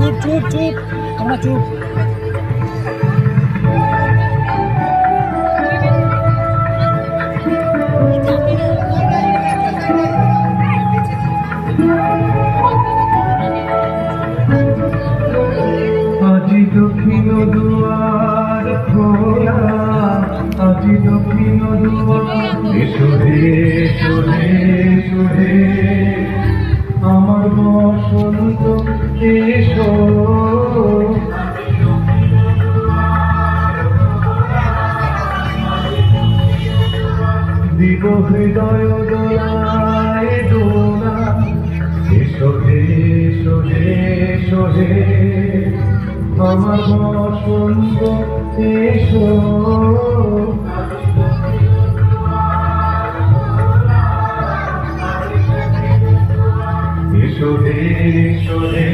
চুপ চুপ চুপ তোমরা চুপ। আজি দক্ষিণ দুয়ার খোলা, আজি দক্ষিণ দুয়ার, এসো রে এসো রে এসো রে আমার বসন্ত এসো। দিব হৃদয় দোলায় দোলা, এসো রে এসো রে এসো রে আমার বসন্ত এসো। এসো রে এসো রে।